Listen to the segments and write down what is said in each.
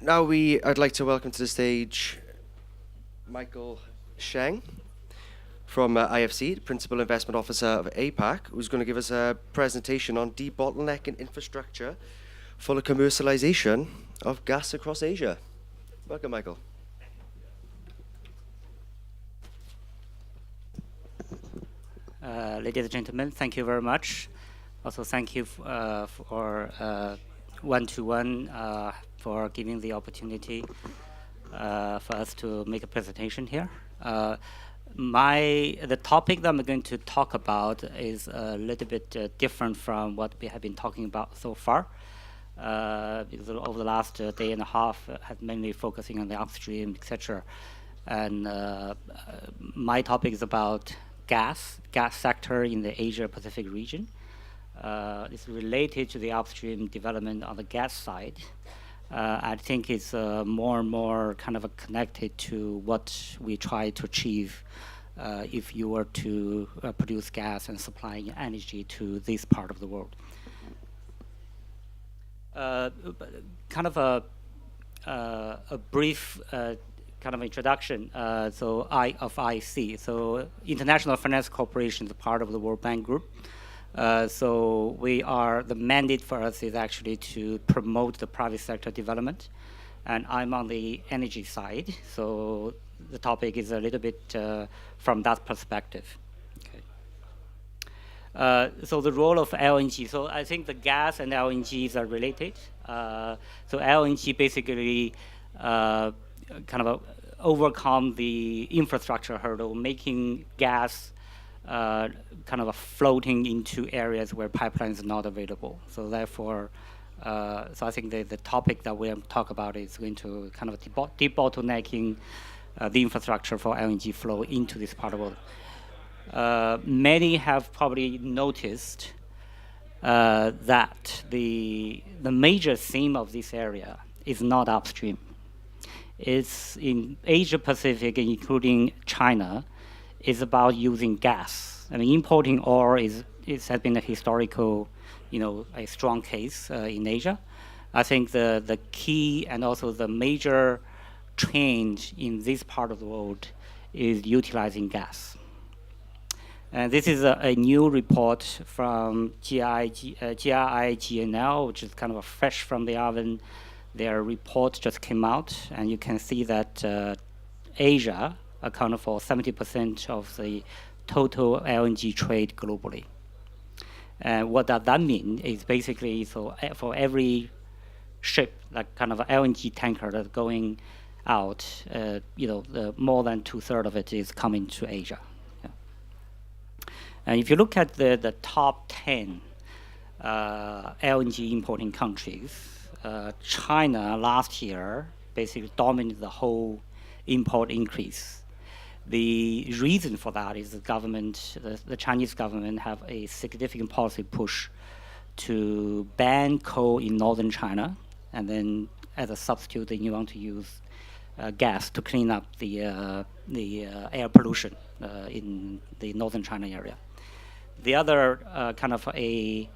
I'd like to welcome to the stage Michael Sheng from IFC, the Principal Investment Officer of APAC, who's going to give us a presentation on debottlenecking infrastructure for the commercialization of gas across Asia. Welcome, Michael. Ladies and gentlemen, thank you very much. Also, thank you for one-to-one for giving the opportunity for us to make a presentation here. The topic that I'm going to talk about is a little bit different from what we have been talking about so far, because over the last day and a half, have mainly focusing on the upstream, etc. And my topic is about gas sector in the Asia-Pacific region. It's related to the upstream development on the gas side. I think it's more and more kind of connected to what we try to achieve if you were to produce gas and supplying energy to this part of the world. Kind of a brief kind of introduction. Of IFC. So International Finance Corporation is part of the World Bank Group. So the mandate for us is actually to promote the private sector development. And I'm on the energy side. So the topic is a little bit from that perspective. Okay. So the role of LNG. So I think the gas and LNGs are related. So LNG basically kind of overcome the infrastructure hurdle, making gas kind of floating into areas where pipelines are not available. So therefore, so I think the topic that we'll talk about is going to kind of debottlenecking the infrastructure for LNG flow into this part of the world. Many have probably noticed that the major theme of this area is not upstream. It's in Asia Pacific, including China, is about using gas. I mean, importing oil has been a historical, a strong case in Asia. I think the key and also the major trend in this part of the world is utilizing gas. And this is a new report from GRIGNL, which is kind of fresh from the oven. Their report just came out, and you can see that Asia accounted for 70% of the total LNG trade globally. And what does that mean is basically, so for every ship, like kind of an LNG tanker that's going out, more than 2/3 of it is coming to Asia. Yeah. And if you look at the top 10 LNG importing countries, China last year basically dominated the whole import increase. The reason for that is the Chinese government have a significant policy push to ban coal in northern China, and then as a substitute, then you want to use gas to clean up the air pollution in the northern China area. The other kind of a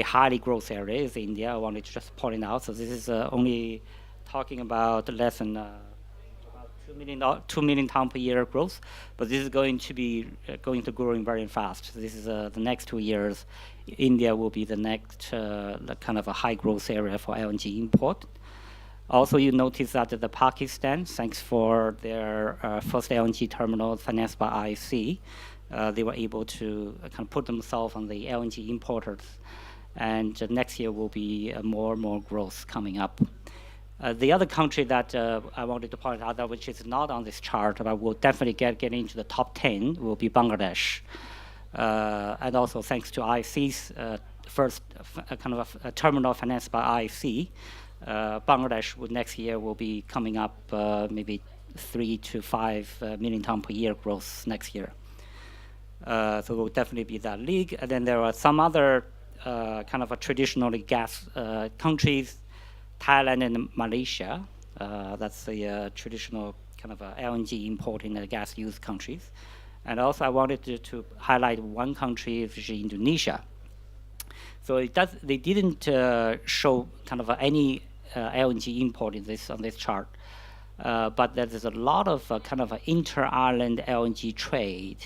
highly growth area is India. I wanted to just point it out. So this is only talking about less than about 2 million tons per year growth, but this is going to growing very fast. So this is the next 2 years. India will be the next kind of a high growth area for LNG import. Also, you notice that the Pakistan, thanks for their first LNG terminal financed by IFC, they were able to kind of put themselves on the LNG importers. And next year will be more and more growth coming up. The other country that I wanted to point out, which is not on this chart, but will definitely get into the top 10, will be Bangladesh. And also thanks to IFC's first kind of a terminal financed by IFC, Bangladesh next year will be coming up maybe 3 to 5 million tons per year growth next year. So it will definitely be that league. And then there are some other kind of a traditionally gas countries, Thailand and Malaysia. That's the traditional kind of LNG importing and gas use countries. And also I wanted to highlight one country, which is Indonesia. So they didn't show kind of any LNG import on this chart. But there's a lot of kind of inter-island LNG trade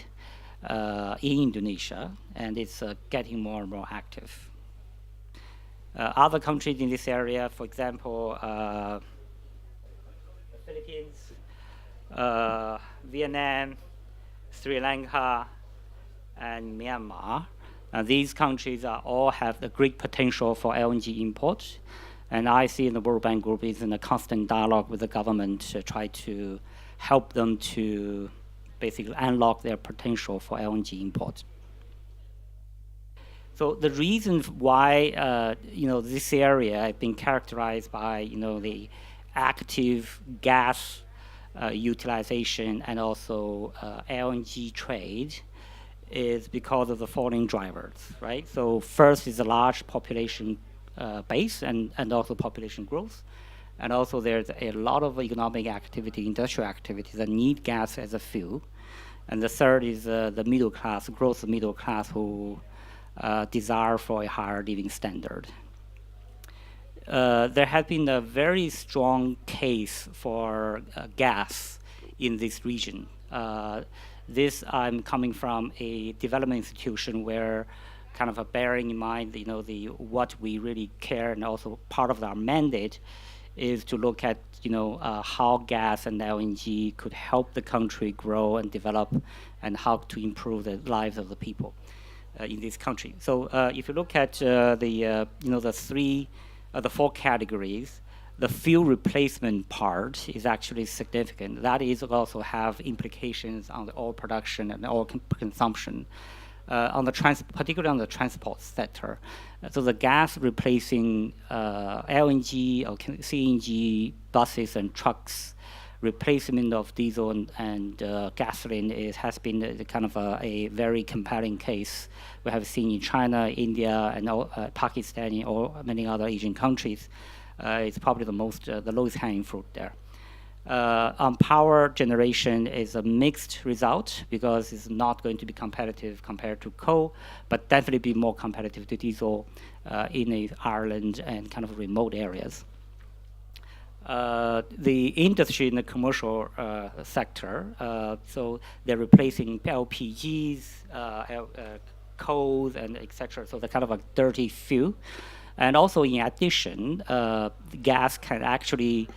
in Indonesia, and it's getting more and more active. Other countries in this area, for example, the Philippines, Vietnam, Sri Lanka, and Myanmar. These countries all have the great potential for LNG import. And IFC and the World Bank Group is in a constant dialogue with the government to try to help them to basically unlock their potential for LNG import. So the reason why this area has been characterized by the active gas utilization and also LNG trade is because of the following drivers, right? So first is a large population base and also population growth. And also there's a lot of economic activity, industrial activities that need gas as a fuel. And the third is the middle class, growth of middle class who desire for a higher living standard. There has been a very strong case for gas in this region. This I'm coming from a development institution where kind of bearing in mind, what we really care, and also part of our mandate is to look at, how gas and LNG could help the country grow and develop, and how to improve the lives of the people in this country. So if you look at the four categories, the fuel replacement part is actually significant. That is also have implications on the oil production and oil consumption. Particularly on the transport sector. So the gas replacing LNG or CNG buses and trucks, replacement of diesel and gasoline has been kind of a very compelling case we have seen in China, India, and Pakistan, and many other Asian countries. It's probably the lowest hanging fruit there. On power generation is a mixed result because it's not going to be competitive compared to coal, but definitely be more competitive to diesel in Ireland and kind of remote areas. The industry in the commercial sector, so they're replacing LPGs, coals, and etc. So they're kind of a dirty fuel. And also in addition, gas can actually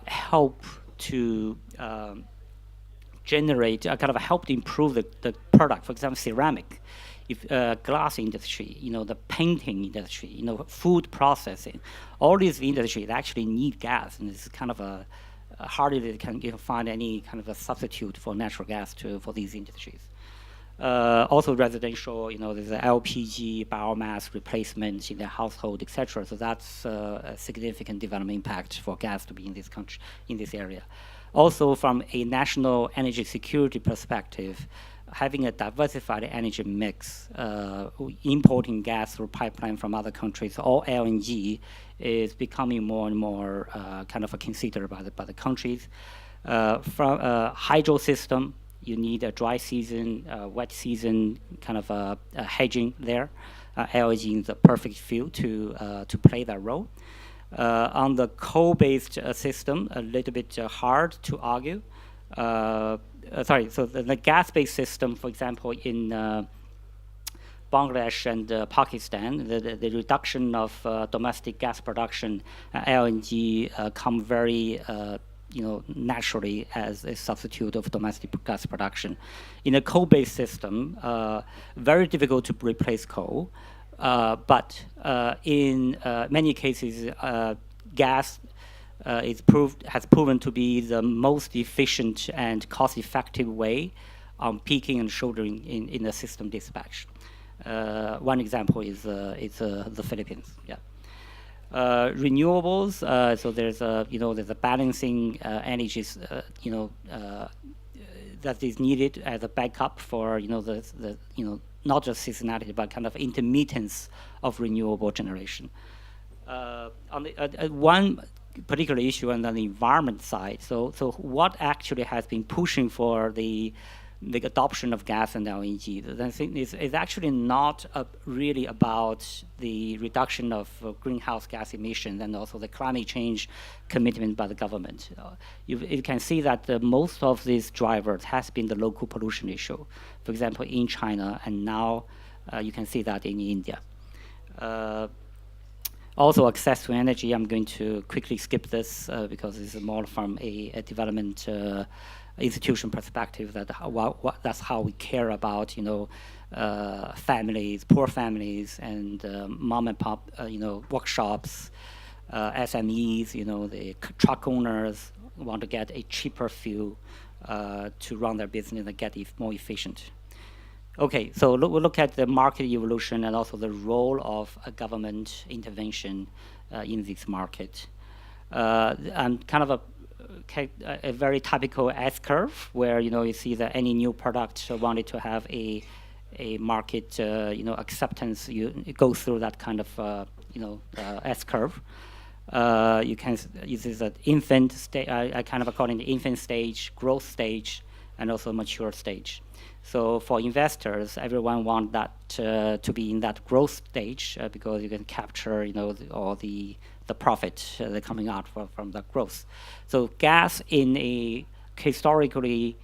help to generate, kind of help to improve the product. For example, ceramic, glass industry, the painting industry, food processing, all these industries actually need gas, and it's kind of hardly they can find any kind of a substitute for natural gas for these industries. Also residential, there's a LPG, biomass replacement in the household, etc. So that's a significant development impact for gas to be in this country, in this area. Also, from a national energy security perspective, having a diversified energy mix, importing gas through pipeline from other countries, or LNG, is becoming more and more kind of considered by the countries. From a hydro system, you need a dry season, wet season kind of hedging there. LNG is the perfect fuel to play that role. On the coal-based system, a little bit hard to argue. So the gas-based system, for example, in Bangladesh and Pakistan, the reduction of domestic gas production, LNG come very naturally as a substitute of domestic gas production. In a coal-based system, very difficult to replace coal, but in many cases, gas has proven to be the most efficient and cost-effective way on peaking and shouldering in the system dispatch. One example is the Philippines. Yeah. Renewables. So there's a balancing energies that is needed as a backup for not just seasonality but kind of intermittence of renewable generation. On the one particular issue on the environment side. So what actually has been pushing for the the adoption of gas and LNG. The thing is actually not really about the reduction of greenhouse gas emissions and also the climate change commitment by the government. You can see that most of these drivers has been the local pollution issue. For example, in China, and now you can see that in India. Also, access to energy. I'm going to quickly skip this because this is more from a development institution perspective. That's how we care about, families, poor families, and mom and pop, workshops, SMEs. The truck owners want to get a cheaper fuel to run their business and get more efficient. Okay, so we'll look at the market evolution and also the role of a government intervention in this market. And kind of a very typical S-curve where you see that any new product wanted to have a market acceptance, it goes through that kind of S-curve. This is an infant stage. I kind of call it the infant stage, growth stage, and also mature stage. So for investors, everyone wants that to be in that growth stage because you can capture, all the profit that coming out from that growth. So gas in a historically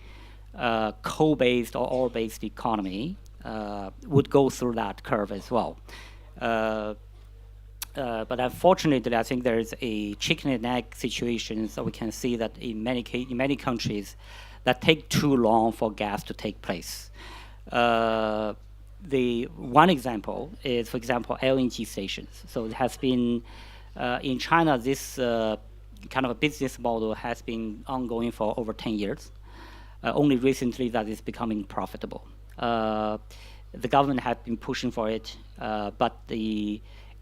coal-based or oil-based economy would go through that curve as well. But unfortunately, I think there is a chicken and egg situation. So we can see that in many countries, that take too long for gas to take place. The one example is, for example, LNG stations. So it has been in China. This kind of a business model has been ongoing for over 10 years. Only recently that is becoming profitable. The government had been pushing for it, but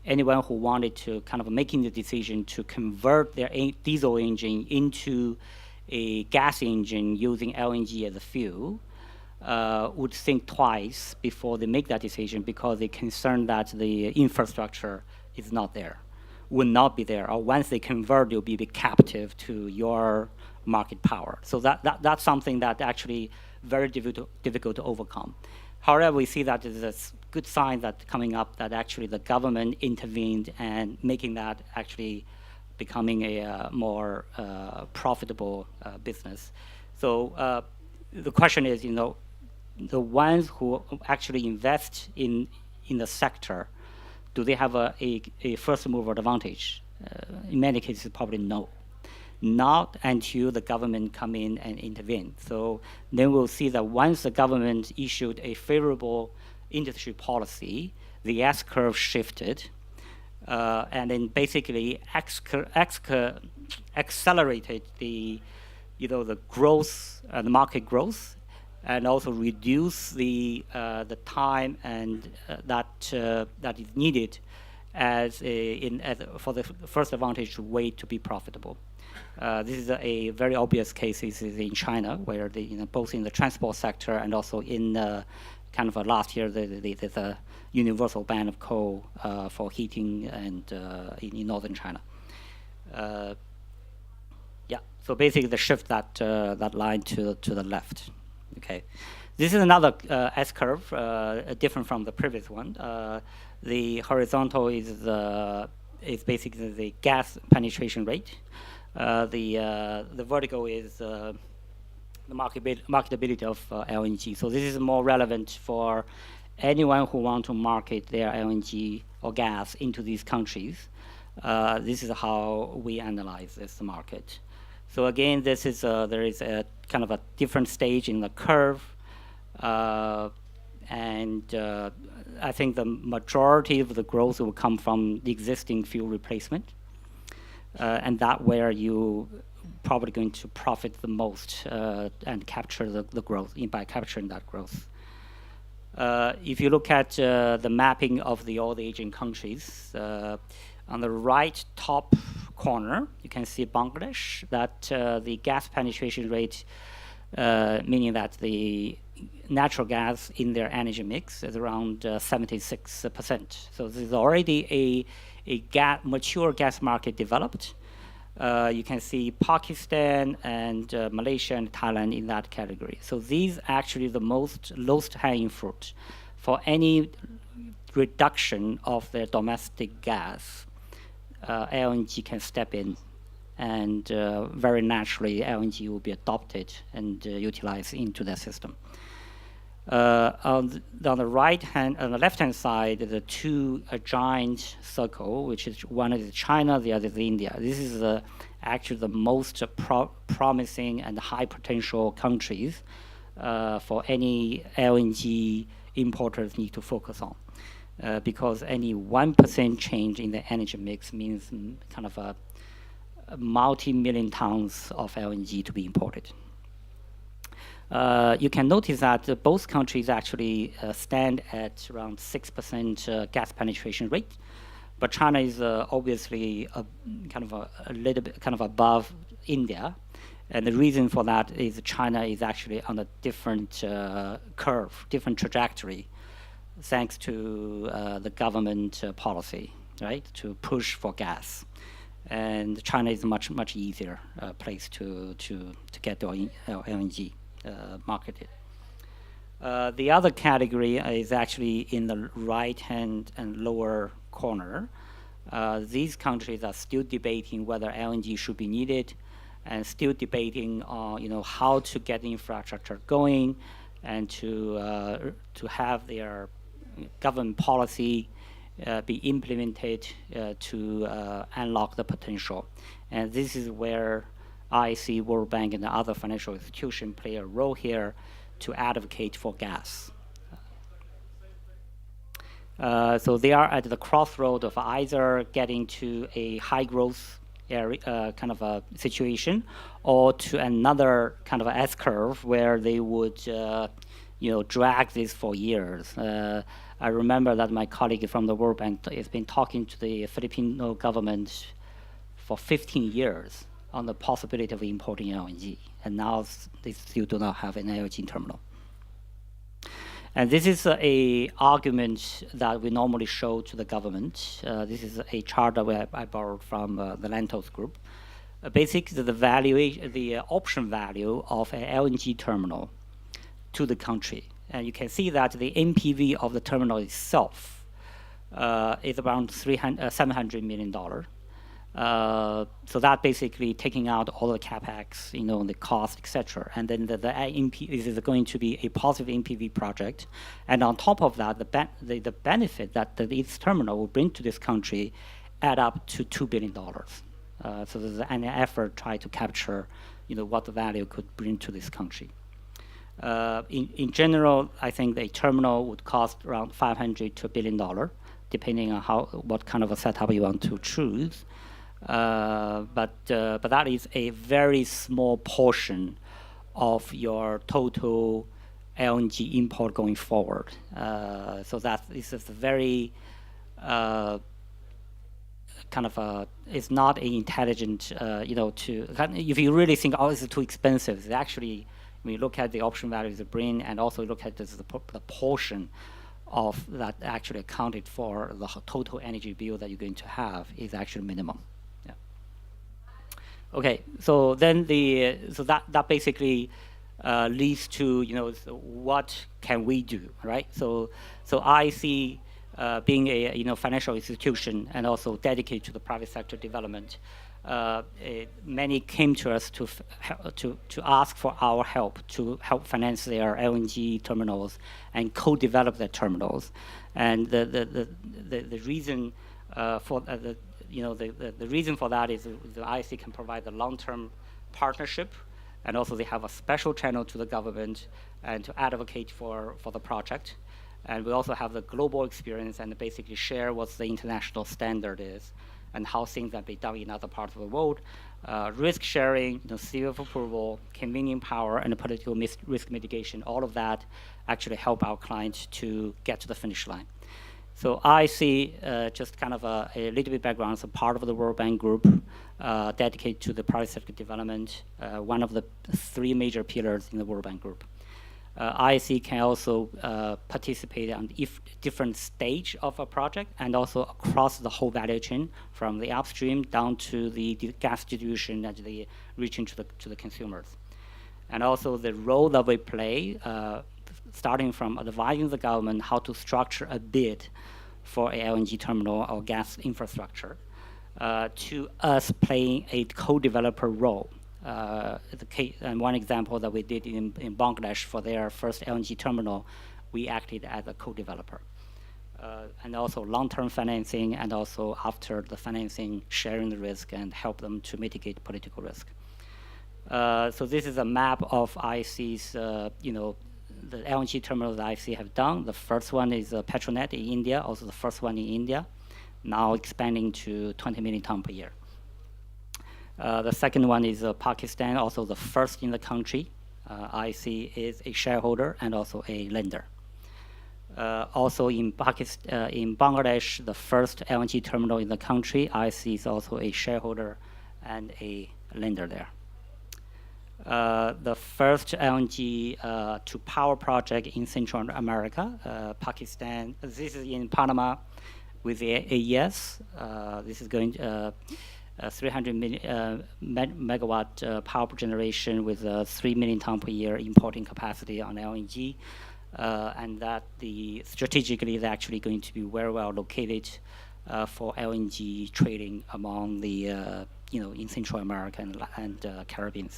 anyone who wanted to kind of making the decision to convert their diesel engine into a gas engine using LNG as a fuel would think twice before they make that decision because they're concerned that the infrastructure is not there, will not be there, or once they convert, they'll be captive to your market power. So that's something that actually very difficult to overcome. However, we see that there's a good sign that coming up that actually the government intervened and making that actually becoming a more profitable business. So the question is, the ones who actually invest in the sector, do they have a first mover advantage? In many cases, probably no. Not until the government come in and intervene. So then we'll see that once the government issued a favorable industry policy, the S-curve shifted, and then basically accelerated the growth, the market growth, and also reduce the time and that is needed for the first advantage way to be profitable. This is a very obvious case. This is in China, where both in the transport sector and also in kind of last year, there's a universal ban of coal for heating and in northern China. So basically, the shift that line to the left. Okay, this is another S-curve, different from the previous one. The horizontal is basically the gas penetration rate. The vertical is the marketability of LNG. So this is more relevant for anyone who want to market their LNG or gas into these countries. This is how we analyze this market. So again, there is a kind of a different stage in the curve, and I think the majority of the growth will come from the existing fuel replacement, and that where you probably going to profit the most and capture the growth by capturing that growth. If you look at the mapping of all the Asian countries, on the right top corner, you can see Bangladesh, that the gas penetration rate, meaning that the natural gas in their energy mix is around 76%. So this is already a mature gas market developed. You can see Pakistan and Malaysia and Thailand in that category. So these actually the most lowest hanging fruit for any reduction of their domestic gas. LNG can step in, and very naturally LNG will be adopted and utilized into the system. On the left-hand side, the two giant circle, which is one is China, the other is India. This is actually the most promising and high potential countries for any LNG importers need to focus on, because any 1% change in the energy mix means kind of a multi-million tons of LNG to be imported. You can notice that both countries actually stand at around 6% gas penetration rate, but China is obviously a little bit above India, and the reason for that is China is actually on a different curve, different trajectory, thanks to the government policy, right, to push for gas, and China is a much easier place to get the LNG. Marketed. The other category is actually in the right-hand and lower corner. These countries are still debating whether LNG should be needed, and still debating on how to get the infrastructure going, and to have their government policy be implemented to unlock the potential. And this is where IFC, World Bank, and the other financial institutions play a role here to advocate for gas. So they are at the crossroad of either getting to a high growth area, kind of a situation, or to another kind of a S-curve where they would drag this for years. I remember that my colleague from the World Bank has been talking to the Filipino government for 15 years on the possibility of importing LNG, and now they still do not have an LNG terminal. And this is a argument that we normally show to the government. This is a chart that I borrowed from the Lantos group. Basically, the option value of an LNG terminal to the country, and you can see that the NPV of the terminal itself is around $700 million. So that basically taking out all the capex, the cost, etc. And then the NPV is going to be a positive NPV project. And on top of that, the benefit that this terminal will bring to this country add up to $2 billion. So there's an effort try to capture, what the value could bring to this country. In general, I think the terminal would cost around $500 to $1 billion, depending on what kind of a setup you want to choose. But that is a very small portion of your total LNG import going forward. So this is a very it's not an intelligent, if you really think, this is too expensive, it's actually, when you look at the option values of bring, and also look at the portion of that actually accounted for the total energy bill that you're going to have is actually minimum. Yeah. Okay, so then that basically leads to what can we do, right? So IFC, being a financial institution and also dedicated to the private sector development, many came to us to ask for our help to help finance their LNG terminals and co-develop their terminals. And the reason for the reason for that is the IFC can provide the long-term partnership, and also they have a special channel to the government and to advocate for the project. And we also have the global experience and basically share what the international standard is and how things are being done in other parts of the world. Risk sharing, seal of approval, convening power, and political risk mitigation, all of that actually help our clients to get to the finish line. So I see just kind of a little bit background, so part of the World Bank Group dedicated to the private sector development, one of the three major pillars in the World Bank Group. IFC can also participate on different stage of a project and also across the whole value chain from the upstream down to the gas distribution and the reaching to the consumers. And also the role that we play, starting from advising the government how to structure a bid for a LNG terminal or gas infrastructure, to us playing a co-developer role. And one example that we did in Bangladesh for their first LNG terminal, we acted as a co-developer. And also long-term financing, and also after the financing, sharing the risk and help them to mitigate political risk. So this is a map of IFC's, the LNG terminals that IFC have done. The first one is Petronet in India, also the first one in India, now expanding to 20 million tons per year. The second one is Pakistan, also the first in the country. IFC is a shareholder and also a lender. Also in Bangladesh, the first LNG terminal in the country, IFC is also a shareholder and a lender there. The first LNG to power project in Central America, Pakistan. This is in Panama with the AES. This is going 300 megawatt power generation with 3 million ton per year importing capacity on LNG. And that strategically is actually going to be very well located for LNG trading among the, in Central America and Caribbean.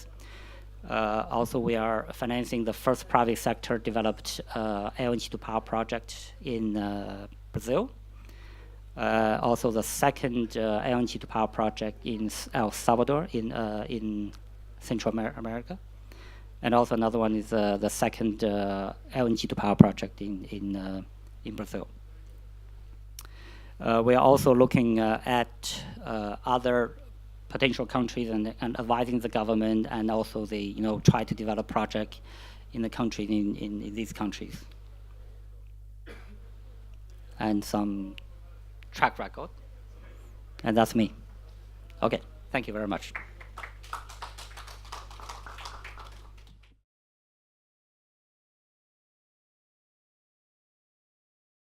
Also, we are financing the first private sector developed LNG to power project in Brazil. Also, the second LNG to power project in El Salvador in Central America. And also another one is the second LNG to power project in Brazil. We are also looking at other potential countries and advising the government, and also they try to develop project in the country in these countries. And some track record, and that's me. Okay, thank you very much.